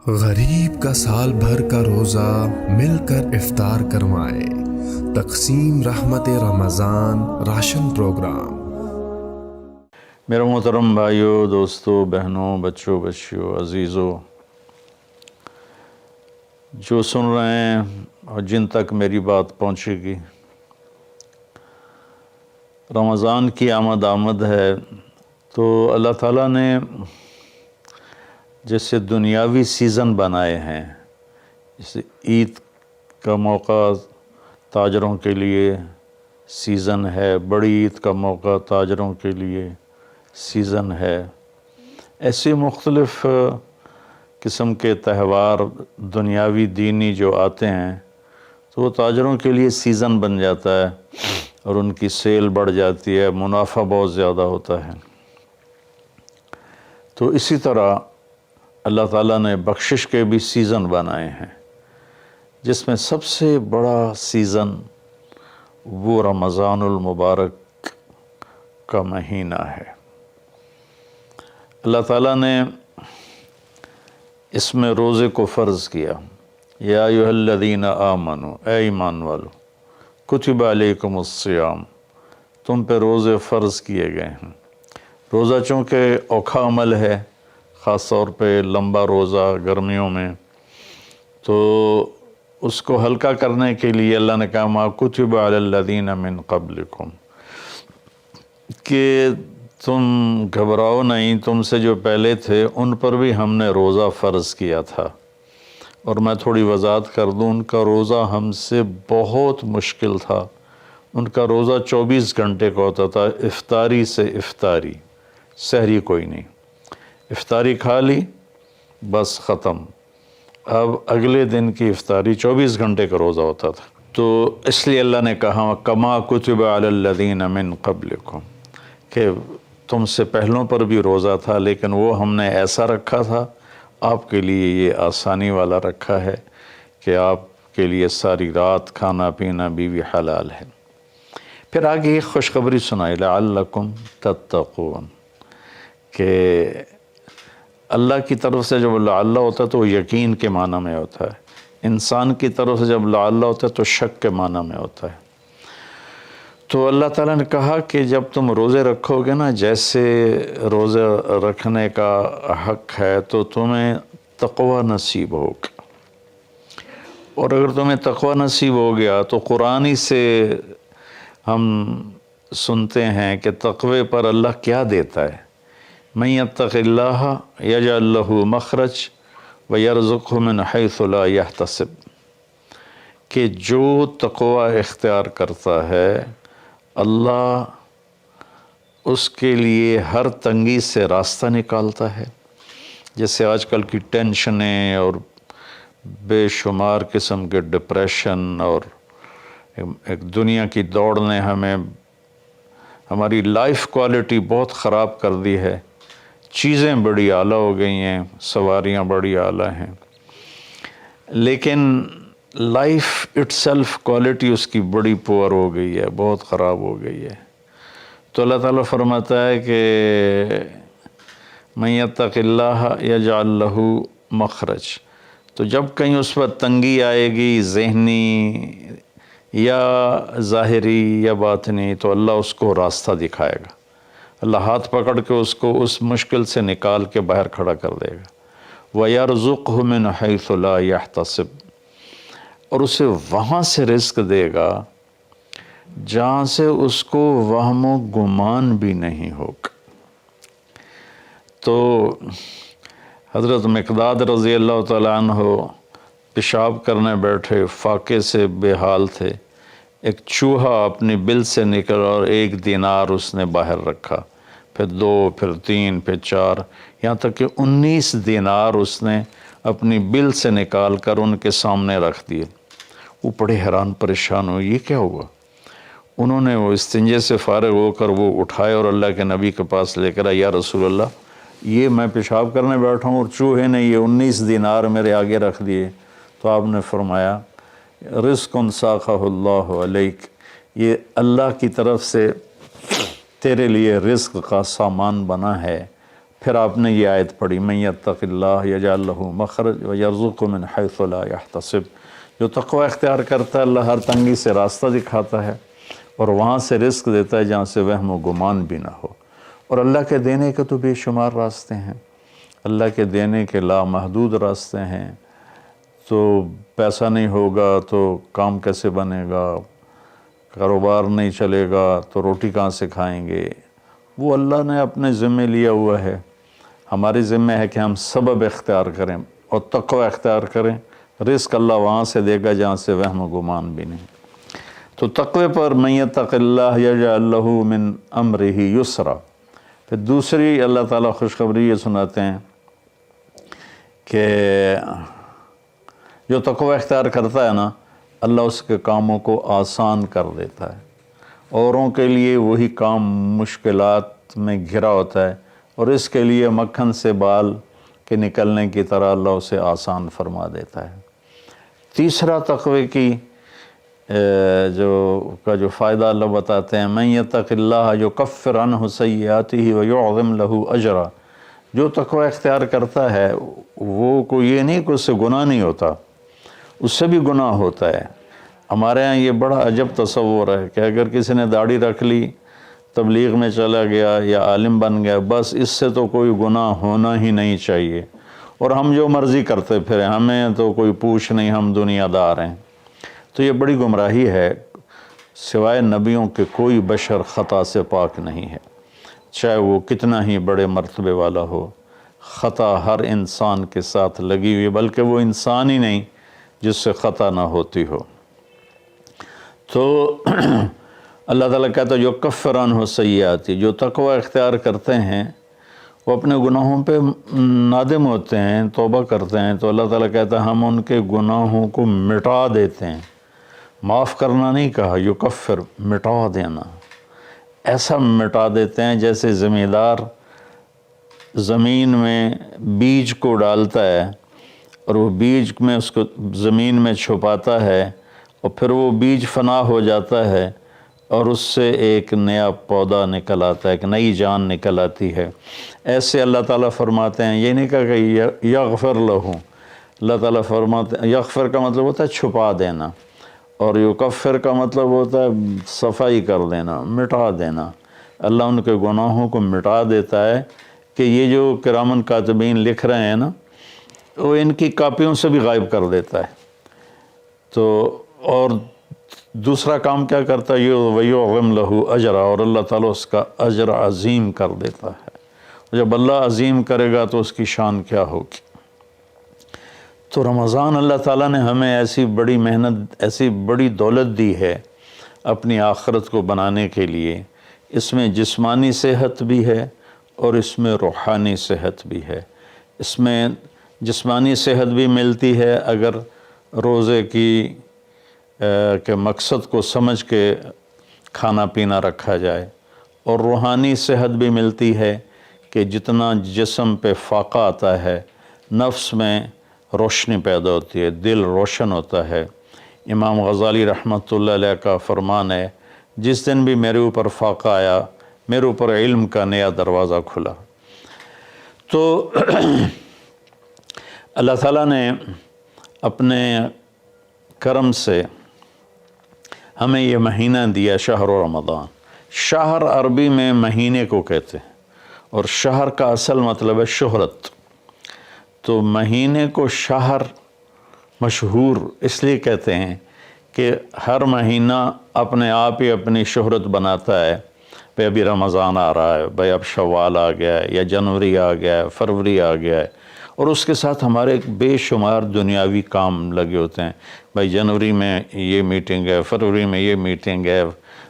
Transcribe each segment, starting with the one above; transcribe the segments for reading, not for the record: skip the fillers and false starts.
غریب کا سال بھر کا روزہ مل کر افطار کروائے، تقسیم رحمت رمضان راشن پروگرام۔ میرے محترم بھائیوں، دوستوں، بہنوں، بچوں، بچیوں، عزیزوں، جو سن رہے ہیں اور جن تک میری بات پہنچے گی، رمضان کی آمد ہے تو اللہ تعالیٰ نے جیسے دنیاوی سیزن بنائے ہیں، جیسے عید کا موقع تاجروں کے لیے سیزن ہے، بڑی عید کا موقع تاجروں کے لیے سیزن ہے، ایسے مختلف قسم کے تہوار دنیاوی دینی جو آتے ہیں تو وہ تاجروں کے لیے سیزن بن جاتا ہے اور ان کی سیل بڑھ جاتی ہے، منافع بہت زیادہ ہوتا ہے۔ تو اسی طرح اللہ تعالیٰ نے بخشش کے بھی سیزن بنائے ہیں، جس میں سب سے بڑا سیزن وہ رمضان المبارک کا مہینہ ہے۔ اللہ تعالیٰ نے اس میں روزے کو فرض کیا۔ یا ایھا الذین آمنوا، اے ایمان والو، کتب علیکم الصیام، تم پہ روزے فرض کیے گئے ہیں۔ روزہ چونکہ اوکھا عمل ہے، خاص طور پہ لمبا روزہ گرمیوں میں، تو اس کو ہلکا کرنے کے لیے اللہ نے کہا ما کتب علی الذین من قبلکم، کہ تم گھبراؤ نہیں، تم سے جو پہلے تھے ان پر بھی ہم نے روزہ فرض کیا تھا۔ اور میں تھوڑی وضاحت کر دوں، ان کا روزہ ہم سے بہت مشکل تھا۔ ان کا روزہ 24 گھنٹے کا ہوتا تھا، افطاری سے افطاری، سحری کوئی نہیں، افطاری کھا لی بس ختم، اب اگلے دن کی افطاری 24 گھنٹے کا روزہ ہوتا تھا۔ تو اس لیے اللہ نے کہا کما کتب علی الذین من قبلکم، کہ تم سے پہلوں پر بھی روزہ تھا لیکن وہ ہم نے ایسا رکھا تھا، آپ کے لیے یہ آسانی والا رکھا ہے کہ آپ کے لیے ساری رات کھانا پینا بیوی حلال ہے۔ پھر آگے یہ خوشخبری سنائی لعلکم تتقون، کہ اللہ کی طرف سے جب لعل ہوتا ہے تو وہ یقین کے معنی میں ہوتا ہے، انسان کی طرف سے جب لعل ہوتا ہے تو شک کے معنی میں ہوتا ہے۔ تو اللہ تعالیٰ نے کہا کہ جب تم روزے رکھو گے نا، جیسے روزے رکھنے کا حق ہے تو تمہیں تقوی نصیب ہوگا، اور اگر تمہیں تقوی نصیب ہو گیا تو قرآن ہی سے ہم سنتے ہیں کہ تقوی پر اللہ کیا دیتا ہے، من یتق اللہ یجعل لہ مخرج ویرزقہ من حیث لا یحتسب، کہ جو تقوی اختیار کرتا ہے اللہ اس کے لیے ہر تنگی سے راستہ نکالتا ہے۔ جیسے آج کل کی ٹینشنیں اور بے شمار قسم کے ڈپریشن اور ایک دنیا کی دوڑ نے ہمیں ہماری لائف کوالٹی بہت خراب کر دی ہے، چیزیں بڑی اعلیٰ ہو گئی ہیں، سواریاں بڑی اعلیٰ ہیں، لیکن لائف اٹ سیلف کوالٹی اس کی بڑی پور ہو گئی ہے، بہت خراب ہو گئی ہے۔ تو اللہ تعالیٰ فرماتا ہے کہ من یتق اللہ یجعل لہ مخرج، تو جب کہیں اس پر تنگی آئے گی ذہنی یا ظاہری یا باطنی تو اللہ اس کو راستہ دکھائے گا، اللہ ہاتھ پکڑ کے اس کو اس مشکل سے نکال کے باہر کھڑا کر دے گا۔ وَيَرْزُقْهُ مِنْ حَيْثُ لَا يَحْتَسِبْ، اور اسے وہاں سے رزق دے گا جہاں سے اس کو وہم و گمان بھی نہیں ہوگا۔ تو حضرت مقداد رضی اللہ تعالیٰ عنہ پیشاب کرنے بیٹھے، فاقے سے بے حال تھے، ایک چوہا اپنی بل سے نکل اور 1 دینار اس نے باہر رکھا، پھر 2، پھر 3، پھر 4، یہاں تک کہ 19 دینار اس نے اپنی بل سے نکال کر ان کے سامنے رکھ دیے۔ وہ بڑے حیران پریشان ہوئے، یہ کیا ہوا؟ انہوں نے وہ استنجے سے فارغ ہو کر وہ اٹھائے اور اللہ کے نبی کے پاس لے کر آئے، یا رسول اللہ یہ میں پیشاب کرنے بیٹھا ہوں اور چوہے نے یہ 19 دینار میرے آگے رکھ دیے۔ تو آپ نے فرمایا رزق ساقہ اللہ علیک، یہ اللہ کی طرف سے تیرے لیے رزق کا سامان بنا ہے، پھر آپ نے یہ آیت پڑھی من یتق اللہ یجعل لہ مخرج ویرزقہ من حیث لا یحتسب، جو تقوی اختیار کرتا ہے اللہ ہر تنگی سے راستہ دکھاتا ہے اور وہاں سے رزق دیتا ہے جہاں سے وہم و گمان بھی نہ ہو۔ اور اللہ کے دینے کے تو بے شمار راستے ہیں، اللہ کے دینے کے لامحدود راستے ہیں۔ تو پیسہ نہیں ہوگا تو کام کیسے بنے گا، کاروبار نہیں چلے گا تو روٹی کہاں سے کھائیں گے، وہ اللہ نے اپنے ذمے لیا ہوا ہے۔ ہماری ذمہ ہے کہ ہم سبب اختیار کریں اور تقوی اختیار کریں، رزق اللہ وہاں سے دے گا جہاں سے وہم و گمان بھی نہیں۔ تو تقوی پر من یتق اللہ یجعل لہ من امرہ یسرا۔ پھر دوسری اللہ تعالیٰ خوشخبری یہ سناتے ہیں کہ جو تقوی اختیار کرتا ہے نا، اللہ اس کے کاموں کو آسان کر دیتا ہے۔ اوروں کے لیے وہی کام مشکلات میں گھرا ہوتا ہے اور اس کے لیے مکھن سے بال کے نکلنے کی طرح اللہ اسے آسان فرما دیتا ہے۔ تیسرا تقوی کی جو فائدہ اللہ بتاتے ہیں، من یتق اللہ یکفر عنہ سیئاتہ ویعظم لہ اجرا۔ جو تقوی اختیار کرتا ہے وہ کوئی یہ نہیں کہ اس سے گناہ نہیں ہوتا، اس سے بھی گناہ ہوتا ہے۔ ہمارے ہاں یہ بڑا عجب تصور ہے کہ اگر کسی نے داڑھی رکھ لی، تبلیغ میں چلا گیا یا عالم بن گیا، بس اس سے تو کوئی گناہ ہونا ہی نہیں چاہیے، اور ہم جو مرضی کرتے پھریں، ہمیں تو کوئی پوچھ نہیں، ہم دنیا دار ہیں۔ تو یہ بڑی گمراہی ہے۔ سوائے نبیوں کے کوئی بشر خطا سے پاک نہیں ہے، چاہے وہ کتنا ہی بڑے مرتبے والا ہو۔ خطا ہر انسان کے ساتھ لگی ہوئی، بلکہ وہ انسان ہی نہیں جس سے خطا نہ ہوتی ہو۔ تو اللہ تعالیٰ کہتا ہے یکفر عنہ سیئات، جو تقوی اختیار کرتے ہیں وہ اپنے گناہوں پہ نادم ہوتے ہیں، توبہ کرتے ہیں، تو اللہ تعالیٰ کہتا ہے ہم ان کے گناہوں کو مٹا دیتے ہیں۔ معاف کرنا نہیں کہا، یکفر مٹا دینا، ایسا مٹا دیتے ہیں جیسے زمیندار زمین میں بیج کو ڈالتا ہے اور وہ بیج میں اس کو زمین میں چھپاتا ہے اور پھر وہ بیج فنا ہو جاتا ہے اور اس سے ایک نیا پودا نکل آتا ہے، ایک نئی جان نکل آتی ہے۔ ایسے اللہ تعالیٰ فرماتے ہیں، یہ نہیں کہا کہ یغفر لہو، اللہ تعالیٰ فرماتے ہیں یغفر کا مطلب ہوتا ہے چھپا دینا، اور یکفر کا مطلب ہوتا ہے صفائی کر دینا، مٹا دینا۔ اللہ ان کے گناہوں کو مٹا دیتا ہے کہ یہ جو کرامن کاتبین لکھ رہے ہیں نا، وہ ان کی کاپیوں سے بھی غائب کر دیتا ہے۔ تو اور دوسرا کام کیا کرتا ہے، وَيُعْظِمْ لَهُ اجرا، اور اللہ تعالیٰ اس کا اجر عظیم کر دیتا ہے۔ جب اللہ عظیم کرے گا تو اس کی شان کیا ہوگی۔ تو رمضان اللہ تعالیٰ نے ہمیں ایسی بڑی محنت، ایسی بڑی دولت دی ہے اپنی آخرت کو بنانے کے لیے۔ اس میں جسمانی صحت بھی ہے اور اس میں روحانی صحت بھی ہے۔ اس میں جسمانی صحت بھی ملتی ہے اگر روزے کے مقصد کو سمجھ کے کھانا پینا رکھا جائے، اور روحانی صحت بھی ملتی ہے کہ جتنا جسم پہ فاقہ آتا ہے، نفس میں روشنی پیدا ہوتی ہے، دل روشن ہوتا ہے۔ امام غزالی رحمۃ اللہ علیہ کا فرمان ہے، جس دن بھی میرے اوپر فاقہ آیا، میرے اوپر علم کا نیا دروازہ کھلا۔ تو اللہ تعالیٰ نے اپنے کرم سے ہمیں یہ مہینہ دیا، شہر رمضان۔ شہر عربی میں مہینے کو کہتے ہیں، اور شہر کا اصل مطلب ہے شہرت۔ تو مہینے کو شہر مشہور اس لیے کہتے ہیں کہ ہر مہینہ اپنے آپ ہی اپنی شہرت بناتا ہے۔ بھئی ابھی رمضان آ رہا ہے، بھئی اب شوال آ گیا ہے، یا جنوری آ گیا ہے، فروری آ گیا ہے، اور اس کے ساتھ ہمارے بے شمار دنیاوی کام لگے ہوتے ہیں۔ بھئی جنوری میں یہ میٹنگ ہے، فروری میں یہ میٹنگ ہے،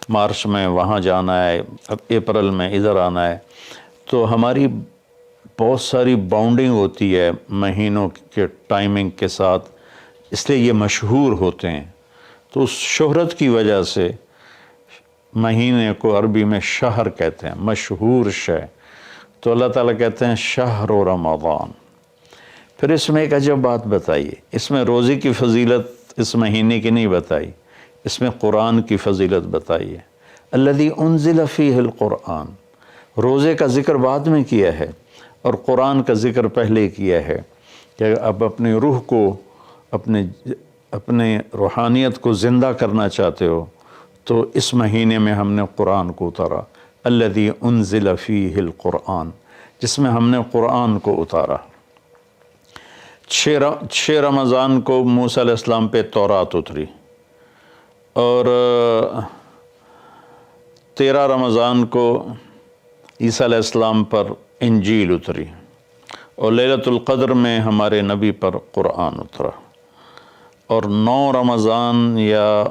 مارچ میں وہاں جانا ہے، اپریل میں ادھر آنا ہے۔ تو ہماری بہت ساری باؤنڈنگ ہوتی ہے مہینوں کے ٹائمنگ کے ساتھ، اس لیے یہ مشہور ہوتے ہیں۔ تو اس شہرت کی وجہ سے مہینے کو عربی میں شہر کہتے ہیں، مشہور شے۔ تو اللہ تعالیٰ کہتے ہیں شہر رمضان۔ پھر اس میں ایک عجب بات بتائیے، اس میں روزے کی فضیلت اس مہینے کی نہیں بتائی، اس میں قرآن کی فضیلت بتائی ہے۔ الذی انزل فیہ القرآن، روزے کا ذکر بعد میں کیا ہے، اور قرآن کا ذکر پہلے کیا ہے کہ اب اپنی روح کو اپنے روحانیت کو زندہ کرنا چاہتے ہو تو اس مہینے میں ہم نے قرآن کو اتارا، الذی انزل فیہ القرآن، جس میں ہم نے قرآن کو اتارا۔ 6 رمضان کو موسیٰ علیہ السلام پہ تورات اتری، اور 13 رمضان کو عیسیٰ علیہ السلام پر انجیل اتری، اور لیلۃ القدر میں ہمارے نبی پر قرآن اترا، اور 9 رمضان یا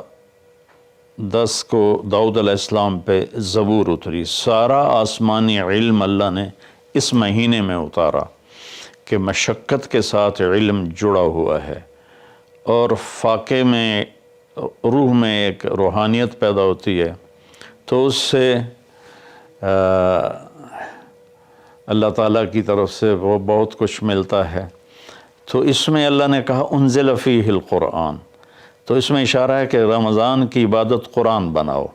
10 کو داؤد علیہ السلام پہ زبور اتری۔ سارا آسمانی علم اللہ نے اس مہینے میں اتارا کہ مشقت کے ساتھ علم جڑا ہوا ہے، اور فاقے میں روح میں ایک روحانیت پیدا ہوتی ہے تو اس سے اللہ تعالیٰ کی طرف سے وہ بہت کچھ ملتا ہے۔ تو اس میں اللہ نے کہا انزل فیہ القرآن، تو اس میں اشارہ ہے کہ رمضان کی عبادت قرآن بناؤ،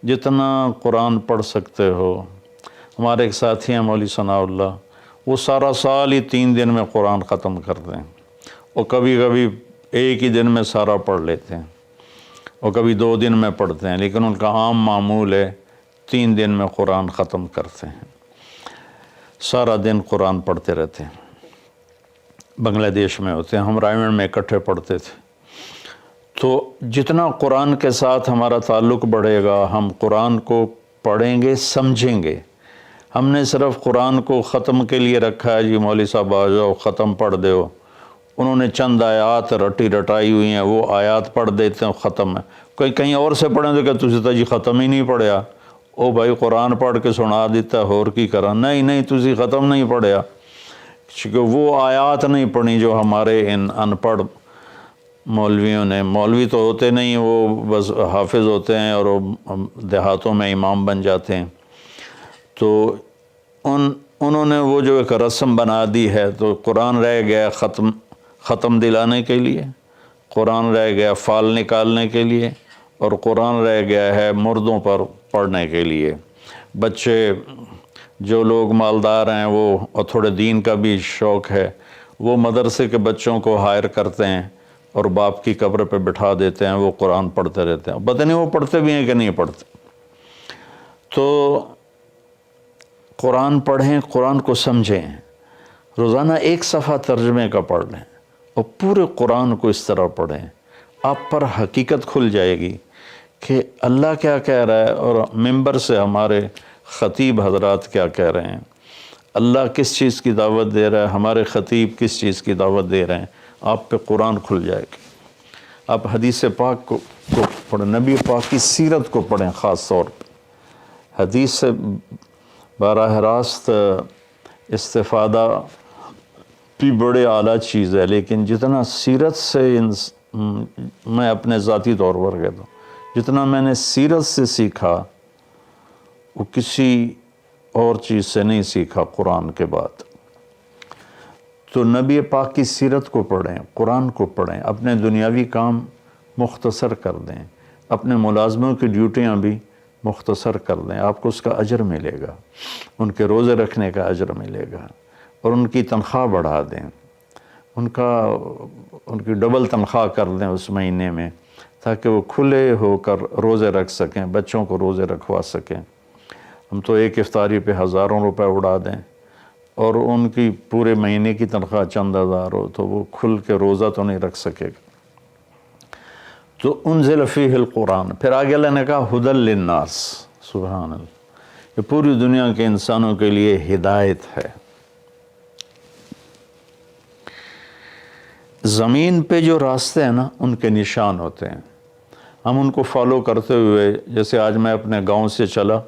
جتنا قرآن پڑھ سکتے ہو۔ ہمارے ایک ساتھی ہیں مولوی ثناء اللہ، وہ سارا سال ہی 3 دن میں قرآن ختم کرتے ہیں، اور کبھی کبھی ایک ہی دن میں سارا پڑھ لیتے ہیں، اور کبھی 2 دن میں پڑھتے ہیں، لیکن ان کا عام معمول ہے 3 دن میں قرآن ختم کرتے ہیں، سارا دن قرآن پڑھتے رہتے ہیں۔ بنگلہ دیش میں ہوتے ہیں، ہم رائے میں اکٹھے پڑھتے تھے۔ تو جتنا قرآن کے ساتھ ہمارا تعلق بڑھے گا، ہم قرآن کو پڑھیں گے، سمجھیں گے۔ ہم نے صرف قرآن کو ختم کے لیے رکھا ہے، جی مولوی صاحب آ جاؤ ختم پڑھ دو، انہوں نے چند آیات رٹائی ہوئی ہیں، وہ آیات پڑھ دیتے ہیں، ختم ہے۔ کہیں اور سے پڑھیں تو کہ تسی تو جی ختم ہی نہیں پڑھیا، او بھائی قرآن پڑھ کے سنا دیتا ہے، اور کی کرا؟ نہیں تسی ختم نہیں پڑھیا، کیونکہ وہ آیات نہیں پڑھی جو ہمارے ان ان پڑھ مولویوں نے، مولوی تو ہوتے نہیں، وہ بس حافظ ہوتے ہیں اور وہ دیہاتوں میں امام بن جاتے ہیں۔ تو انہوں نے وہ جو ایک رسم بنا دی ہے، تو قرآن رہ گیا ختم دلانے کے لیے، قرآن رہ گیا فال نکالنے کے لیے، اور قرآن رہ گیا ہے مردوں پر پڑھنے کے لیے۔ بچے جو لوگ مالدار ہیں وہ، اور تھوڑے دین کا بھی شوق ہے، وہ مدرسے کے بچوں کو ہائر کرتے ہیں اور باپ کی قبر پہ بٹھا دیتے ہیں، وہ قرآن پڑھتے رہتے ہیں، پتہ نہیں وہ پڑھتے بھی ہیں کہ نہیں پڑھتے۔ تو قرآن پڑھیں، قرآن کو سمجھیں، روزانہ 1 صفحہ ترجمے کا پڑھ لیں، اور پورے قرآن کو اس طرح پڑھیں، آپ پر حقیقت کھل جائے گی کہ اللہ کیا کہہ رہا ہے، اور ممبر سے ہمارے خطیب حضرات کیا کہہ رہے ہیں، اللہ کس چیز کی دعوت دے رہا ہے، ہمارے خطیب کس چیز کی دعوت دے رہے ہیں، آپ پہ قرآن کھل جائے گی۔ آپ حدیث پاک کو پڑھیں، نبی پاک کی سیرت کو پڑھیں، خاص طور پہ حدیث سے براہ راست استفادہ بھی بڑے اعلیٰ چیز ہے، لیکن جتنا سیرت سے میں اپنے ذاتی طور پر کہتا ہوں، جتنا میں نے سیرت سے سیکھا وہ کسی اور چیز سے نہیں سیکھا قرآن کے بعد۔ تو نبی پاک کی سیرت کو پڑھیں، قرآن کو پڑھیں، اپنے دنیاوی کام مختصر کر دیں، اپنے ملازموں کی ڈیوٹیاں بھی مختصر کر دیں، آپ کو اس کا اجر ملے گا، ان کے روزے رکھنے کا اجر ملے گا، اور ان کی تنخواہ بڑھا دیں، ان کی ڈبل تنخواہ کر دیں اس مہینے میں، تاکہ وہ کھلے ہو کر روزے رکھ سکیں، بچوں کو روزے رکھوا سکیں۔ ہم تو ایک افطاری پہ ہزاروں روپے اڑا دیں، اور ان کی پورے مہینے کی تنخواہ چند ہزار ہو تو وہ کھل کے روزہ تو نہیں رکھ سکے گا۔ تو انزل فیہ القرآن، پھر آگے اللہ نے کہا ھدی للناس، سبحان اللہ، یہ پوری دنیا کے انسانوں کے لیے ہدایت ہے۔ زمین پہ جو راستے ہیں نا، ان کے نشان ہوتے ہیں، ہم ان کو فالو کرتے ہوئے، جیسے آج میں اپنے گاؤں سے چلا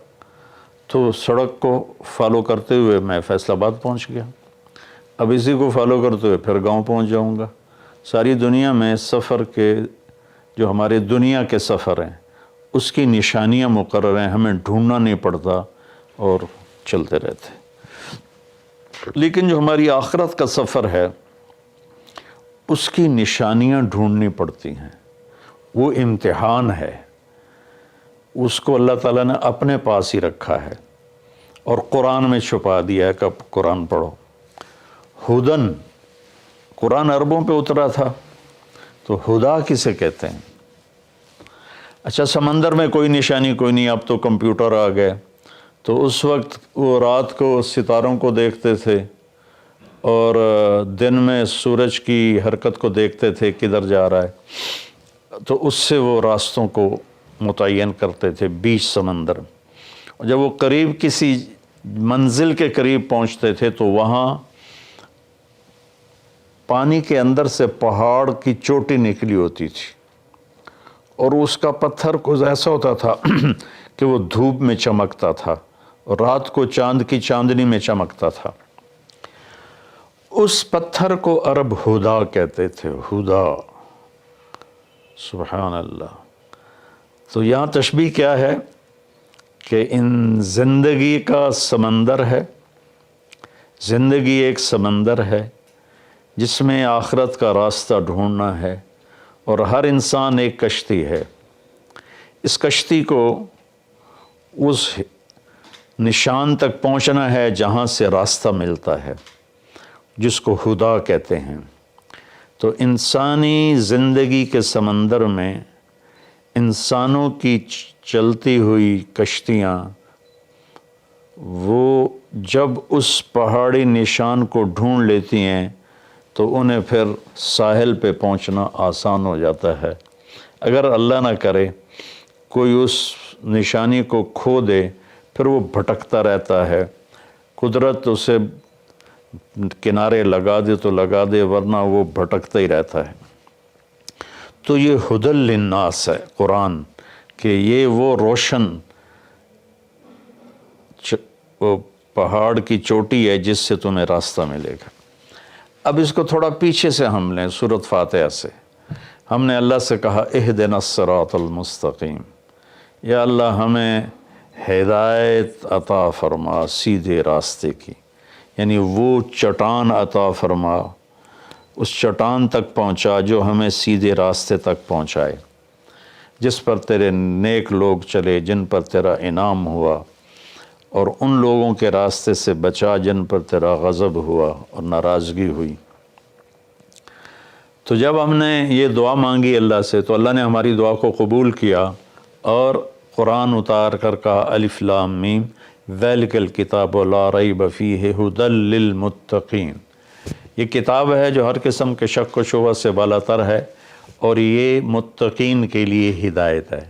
تو سڑک کو فالو کرتے ہوئے میں فیصل آباد پہنچ گیا، اب اسی کو فالو کرتے ہوئے پھر گاؤں پہنچ جاؤں گا۔ ساری دنیا میں سفر کے جو ہمارے دنیا کے سفر ہیں اس کی نشانیاں مقرر ہیں، ہمیں ڈھونڈنا نہیں پڑتا اور چلتے رہتے۔ لیکن جو ہماری آخرت کا سفر ہے اس کی نشانیاں ڈھونڈنی پڑتی ہیں، وہ امتحان ہے، اس کو اللہ تعالیٰ نے اپنے پاس ہی رکھا ہے۔ اور قرآن میں چھپا دیا ہے کہ اب قرآن پڑھو۔ ہدن، قرآن عربوں پہ اترا تھا، تو ہدا کسے کہتے ہیں؟ اچھا، سمندر میں کوئی نشانی کوئی نہیں، اب تو کمپیوٹر آ گئے، تو اس وقت وہ رات کو ستاروں کو دیکھتے تھے اور دن میں سورج کی حرکت کو دیکھتے تھے کدھر جا رہا ہے، تو اس سے وہ راستوں کو متعین کرتے تھے بیچ سمندر۔ اور جب وہ قریب کسی منزل کے قریب پہنچتے تھے تو وہاں پانی کے اندر سے پہاڑ کی چوٹی نکلی ہوتی تھی، اور اس کا پتھر کچھ ایسا ہوتا تھا کہ وہ دھوپ میں چمکتا تھا اور رات کو چاند کی چاندنی میں چمکتا تھا۔ اس پتھر کو عرب ہدا کہتے تھے، ہدا، سبحان اللہ۔ تو یہاں تشبیہ کیا ہے کہ ان زندگی کا سمندر ہے، زندگی ایک سمندر ہے جس میں آخرت کا راستہ ڈھونڈنا ہے، اور ہر انسان ایک کشتی ہے۔ اس کشتی کو اس نشان تک پہنچنا ہے جہاں سے راستہ ملتا ہے، جس کو ہدا کہتے ہیں۔ تو انسانی زندگی کے سمندر میں انسانوں کی چلتی ہوئی کشتیاں، وہ جب اس پہاڑی نشان کو ڈھونڈ لیتی ہیں تو انہیں پھر ساحل پہ پہنچنا آسان ہو جاتا ہے۔ اگر اللہ نہ کرے کوئی اس نشانی کو کھو دے، پھر وہ بھٹکتا رہتا ہے، قدرت اسے کنارے لگا دے تو لگا دے، ورنہ وہ بھٹکتا ہی رہتا ہے۔ تو یہ ہدی للناس ہے قرآن، کہ یہ وہ روشن وہ پہاڑ کی چوٹی ہے جس سے تمہیں راستہ ملے گا۔ اب اس کو تھوڑا پیچھے سے ہم لیں، سورۃ فاتحہ سے ہم نے اللہ سے کہا اہدنا الصراط المستقیم، یا اللہ ہمیں ہدایت عطا فرما سیدھے راستے کی، یعنی وہ چٹان عطا فرما، اس چٹان تک پہنچا جو ہمیں سیدھے راستے تک پہنچائے، جس پر تیرے نیک لوگ چلے، جن پر تیرا انعام ہوا، اور ان لوگوں کے راستے سے بچا جن پر تیرا غضب ہوا اور ناراضگی ہوئی۔ تو جب ہم نے یہ دعا مانگی اللہ سے تو اللہ نے ہماری دعا کو قبول کیا اور قرآن اتار کر کہا الف لام میم ذالک الکتاب لا ریب فیہ ھدی للمتقین، یہ کتاب ہے جو ہر قسم کے شک و شبہ سے بالا تر ہے، اور یہ متقین کے لیے ہدایت ہے۔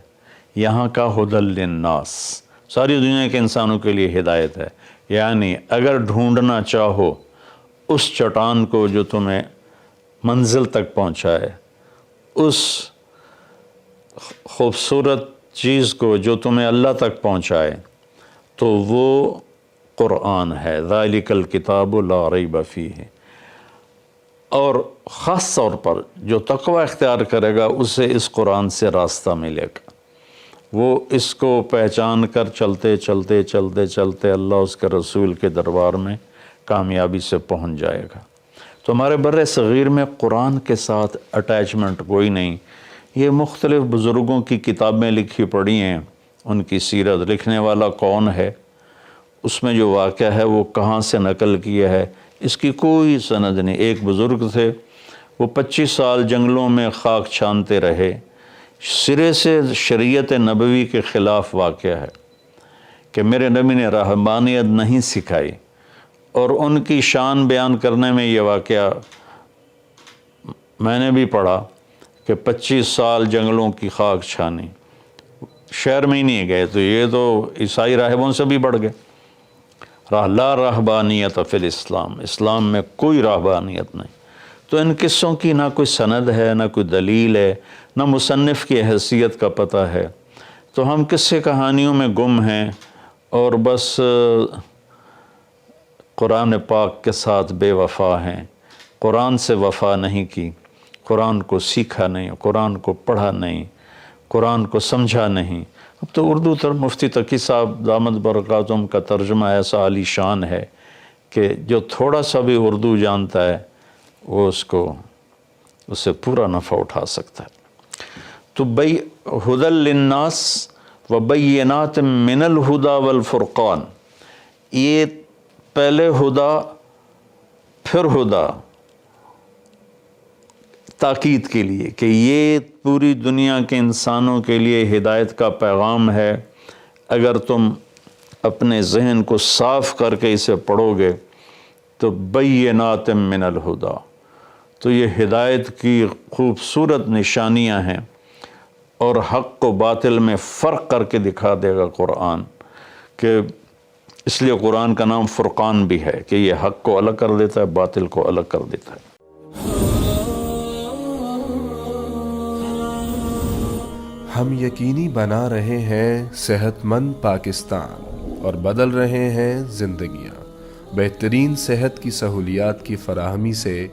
یہاں کا ھدی للناس ساری دنیا کے انسانوں کے لیے ہدایت ہے، یعنی اگر ڈھونڈنا چاہو اس چٹان کو جو تمہیں منزل تک پہنچائے، اس خوبصورت چیز کو جو تمہیں اللہ تک پہنچائے، تو وہ قرآن ہے، ذالک الکتاب لا ریب فیہ۔ اور خاص طور پر جو تقوی اختیار کرے گا اسے اس قرآن سے راستہ ملے گا، وہ اس کو پہچان کر چلتے چلتے چلتے چلتے اللہ اس کے رسول کے دربار میں کامیابی سے پہنچ جائے گا۔ تو ہمارے بر صغیر میں قرآن کے ساتھ اٹیچمنٹ کوئی نہیں۔ یہ مختلف بزرگوں کی کتابیں لکھی پڑھی ہیں، ان کی سیرت، لکھنے والا کون ہے، اس میں جو واقعہ ہے وہ کہاں سے نقل کیا ہے، اس کی کوئی سند نہیں۔ ایک بزرگ تھے، وہ 25 سال جنگلوں میں خاک چھانتے رہے، سرے سے شریعت نبوی کے خلاف واقعہ ہے کہ میرے نبی نے رہبانیت نہیں سکھائی، اور ان کی شان بیان کرنے میں یہ واقعہ میں نے بھی پڑھا کہ 25 سال جنگلوں کی خاک چھانی، شہر میں ہی نہیں گئے، تو یہ تو عیسائی راہبوں سے بھی بڑھ گئے۔ لا رہبانیت فی الاسلام، اسلام میں کوئی رہبانیت نہیں۔ تو ان قصوں کی نہ کوئی سند ہے، نہ کوئی دلیل ہے، نہ مصنف کی حیثیت کا پتہ ہے، تو ہم قصے کہانیوں میں گم ہیں، اور بس قرآن پاک کے ساتھ بے وفا ہیں۔ قرآن سے وفا نہیں کی، قرآن کو سیکھا نہیں، قرآن کو پڑھا نہیں، قرآن کو سمجھا نہیں۔ اب تو اردو مفتی تقی صاحب دامت برکاتہم کا ترجمہ ایسا عالی شان ہے کہ جو تھوڑا سا بھی اردو جانتا ہے وہ اس سے پورا نفع اٹھا سکتا ہے۔ تو ھدی للناس وبینات من الہدی والفرقان، یہ پہلے ہدا پھر ہدا تاکید کے لیے کہ یہ پوری دنیا کے انسانوں کے لیے ہدایت کا پیغام ہے. اگر تم اپنے ذہن کو صاف کر کے اسے پڑھو گے تو بینات من الہدا، تو یہ ہدایت کی خوبصورت نشانیاں ہیں اور حق و باطل میں فرق کر کے دکھا دے گا قرآن. کہ اس لیے قرآن کا نام فرقان بھی ہے کہ یہ حق کو الگ کر دیتا ہے، باطل کو الگ کر دیتا ہے. ہم یقینی بنا رہے ہیں صحت مند پاکستان اور بدل رہے ہیں زندگیاں. بہترین صحت کی سہولیات کی فراہمی سے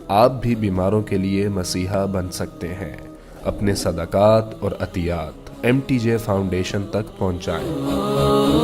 آپ بھی بیماروں کے لیے مسیحا بن سکتے ہیں. اپنے صدقات اور عطیات MTJ فاؤنڈیشن تک پہنچائیں.